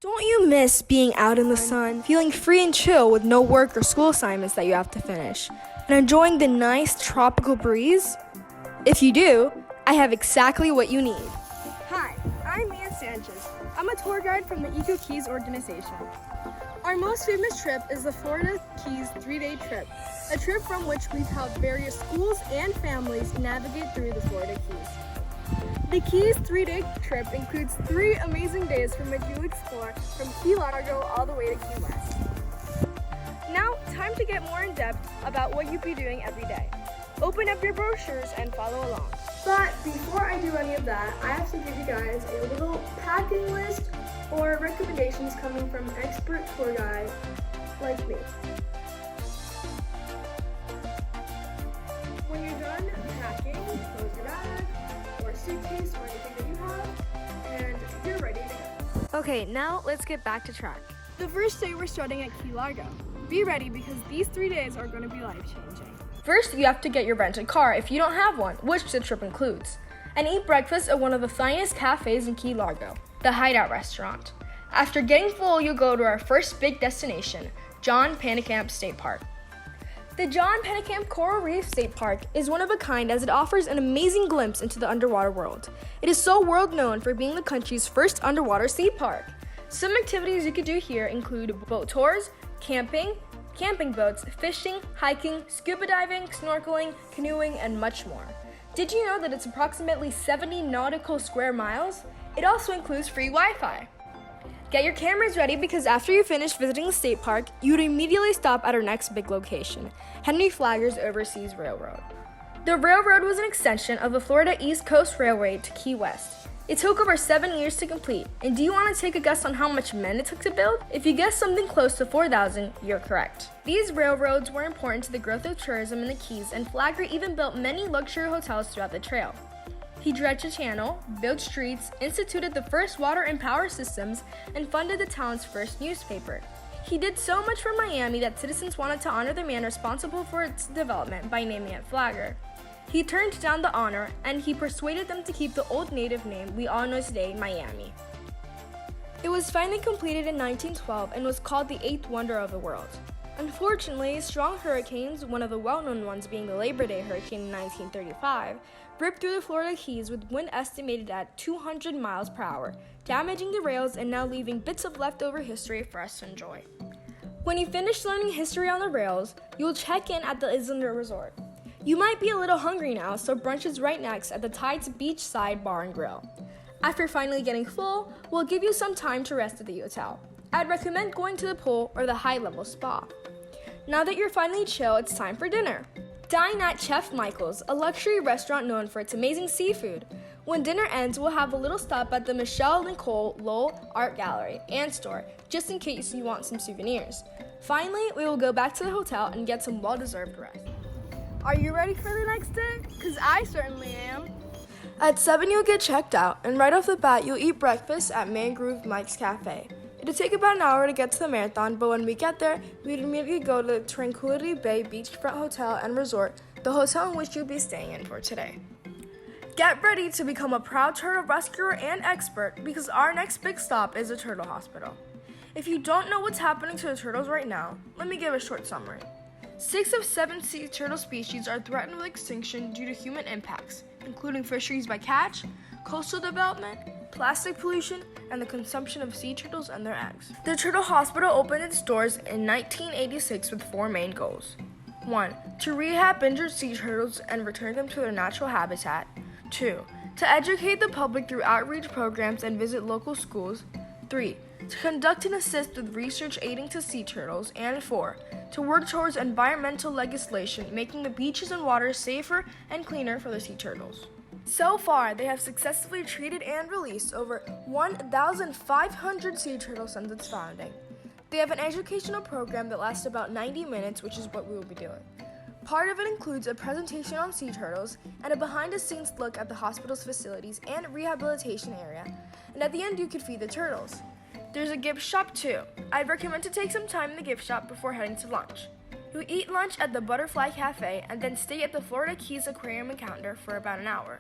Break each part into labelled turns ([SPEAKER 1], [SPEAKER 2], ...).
[SPEAKER 1] Don't you miss being out in the sun, feeling free and chill with no work or school assignments that you have to finish, and enjoying the nice tropical breeze? If you do, I have exactly what you need.
[SPEAKER 2] Hi, I'm Ian Sanchez. I'm a tour guide from the Eco Keys organization. Our most famous trip is the Florida Keys 3-day trip, a trip from which we've helped various schools and families navigate through the Florida Keys. The Keys 3-day trip includes 3 amazing days from which you explore from Key Largo all the way to Key West. Now, time to get more in depth about what you'd be doing every day. Open up your brochures and follow along. But before I do any of that, I have to give you guys a little packing list or recommendations coming from an expert tour guide like me. When you're done packing, close your bag or suitcase or anything that you have, and you're ready to go.
[SPEAKER 1] Okay, now let's get back to track.
[SPEAKER 2] The first day we're starting at Key Largo. Be ready because these 3 days are going to be life-changing.
[SPEAKER 1] First, you have to get your rented car if you don't have one, which the trip includes, and eat breakfast at one of the finest cafes in Key Largo, the Hideout Restaurant. After getting full, you'll go to our first big destination, John Pennekamp State Park. The John Pennekamp Coral Reef State Park is one of a kind as it offers an amazing glimpse into the underwater world. It is so world known for being the country's first underwater state park. Some activities you could do here include boat tours, camping boats, fishing, hiking, scuba diving, snorkeling, canoeing, and much more. Did you know that it's approximately 70 nautical square miles? It also includes free Wi-Fi. Get your cameras ready because after you finish visiting the state park, you would immediately stop at our next big location, Henry Flagler's Overseas Railroad. The railroad was an extension of the Florida East Coast Railway to Key West. It took over 7 years to complete, and do you want to take a guess on how much men it took to build? If you guessed something close to 4,000, you're correct. These railroads were important to the growth of tourism in the Keys, and Flagler even built many luxury hotels throughout the trail. He dredged the channel, built streets, instituted the first water and power systems, and funded the town's first newspaper. He did so much for Miami that citizens wanted to honor the man responsible for its development by naming it Flagler. He turned down the honor, and he persuaded them to keep the old native name we all know today, Miami. It was finally completed in 1912 and was called the 8th wonder of the world. Unfortunately, strong hurricanes, one of the well-known ones being the Labor Day hurricane in 1935, ripped through the Florida Keys with wind estimated at 200 miles per hour, damaging the rails and now leaving bits of leftover history for us to enjoy. When you finish learning history on the rails, you'll check in at the Islander Resort. You might be a little hungry now, so brunch is right next at the Tides Beachside Bar and Grill. After finally getting full, we'll give you some time to rest at the hotel. I'd recommend going to the pool or the high-level spa. Now that you're finally chill, it's time for dinner. Dine at Chef Michael's, a luxury restaurant known for its amazing seafood. When dinner ends, we'll have a little stop at the Michelle Nicole Lowell Art Gallery and Store, just in case you want some souvenirs. Finally, we will go back to the hotel and get some well-deserved rest.
[SPEAKER 2] Are you ready for the next day? Because I certainly am.
[SPEAKER 1] At 7, you'll get checked out, and right off the bat, you'll eat breakfast at Mangrove Mike's Cafe. It'll take about an hour to get to the marathon, but when we get there, we'd immediately go to the Tranquility Bay Beachfront Hotel and Resort, the hotel in which you'll be staying in for today. Get ready to become a proud turtle rescuer and expert because our next big stop is the Turtle Hospital. If you don't know what's happening to the turtles right now, let me give a short summary. 6 of 7 sea turtle species are threatened with extinction due to human impacts, including fisheries by catch, coastal development, plastic pollution, and the consumption of sea turtles and their eggs. The Turtle Hospital opened its doors in 1986 with 4 main goals. 1. To rehab injured sea turtles and return them to their natural habitat. 2. To educate the public through outreach programs and visit local schools. 3. To conduct and assist with research aiding to sea turtles. And 4. To work towards environmental legislation, making the beaches and waters safer and cleaner for the sea turtles. So far, they have successfully treated and released over 1,500 sea turtles since its founding. They have an educational program that lasts about 90 minutes, which is what we will be doing. Part of it includes a presentation on sea turtles and a behind-the-scenes look at the hospital's facilities and rehabilitation area. And at the end, you could feed the turtles. There's a gift shop too. I'd recommend to take some time in the gift shop before heading to lunch. You'll eat lunch at the Butterfly Cafe and then stay at the Florida Keys Aquarium and Counter for about an hour.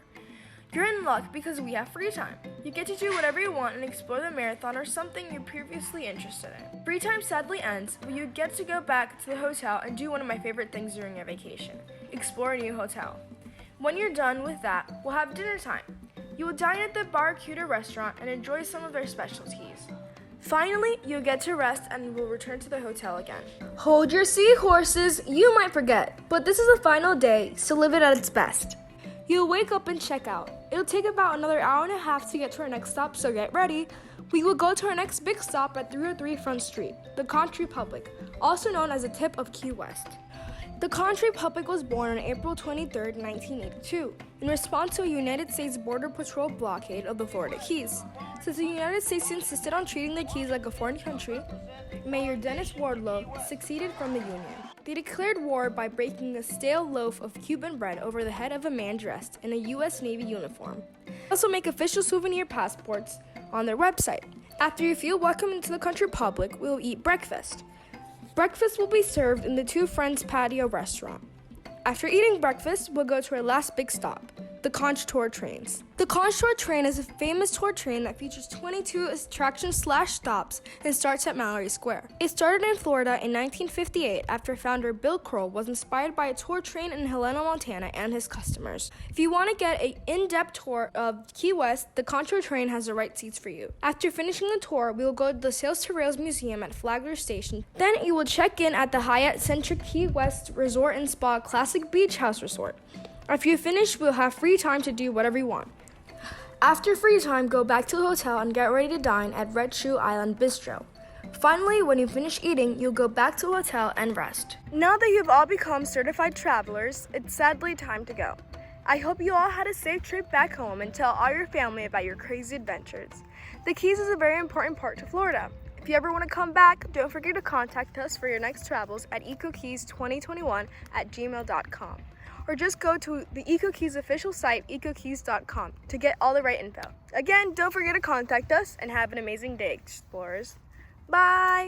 [SPEAKER 1] You're in luck because we have free time. You get to do whatever you want and explore the marathon or something you're previously interested in. Free time sadly ends, but you get to go back to the hotel and do one of my favorite things during a vacation, explore a new hotel. When you're done with that, we'll have dinner time. You will dine at the Barracuda restaurant and enjoy some of their specialties. Finally, you'll get to rest and will return to the hotel again. Hold your seahorses, you might forget, but this is the final day, so live it at its best. You'll wake up and check out. It'll take about another hour and a half to get to our next stop, so get ready. We will go to our next big stop at 303 Front Street, the Country Republic, also known as the tip of Key West. The Country Republic was born on April 23, 1982, in response to a United States Border Patrol blockade of the Florida Keys. Since the United States insisted on treating the Keys like a foreign country, Mayor Dennis Wardlow seceded from the Union. They declared war by breaking a stale loaf of Cuban bread over the head of a man dressed in a U.S. Navy uniform. They also make official souvenir passports on their website. After you feel welcome into the Country Republic, we will eat breakfast. Breakfast will be served in the Two Friends Patio restaurant. After eating breakfast, we'll go to our last big stop, the Conch Tour Trains. The Conch Tour Train is a famous tour train that features 22 attractions/stops and starts at Mallory Square. It started in Florida in 1958 after founder Bill Kroll was inspired by a tour train in Helena, Montana and his customers. If you want to get an in-depth tour of Key West, the Conch Tour Train has the right seats for you. After finishing the tour, we will go to the Sails to Rails Museum at Flagler Station. Then you will check in at the Hyatt Centric Key West Resort and Spa Classic Beach House Resort. After you finish, we'll have free time to do whatever you want. After free time, go back to the hotel and get ready to dine at Red Shoe Island Bistro. Finally, when you finish eating, you'll go back to the hotel and rest.
[SPEAKER 2] Now that you've all become certified travelers, it's sadly time to go. I hope you all had a safe trip back home and tell all your family about your crazy adventures. The Keys is a very important part to Florida. If you ever want to come back, don't forget to contact us for your next travels at ecokeys2021@gmail.com. Or just go to the EcoKeys official site, ecokeys.com, to get all the right info. Again, don't forget to contact us and have an amazing day, explorers. Bye!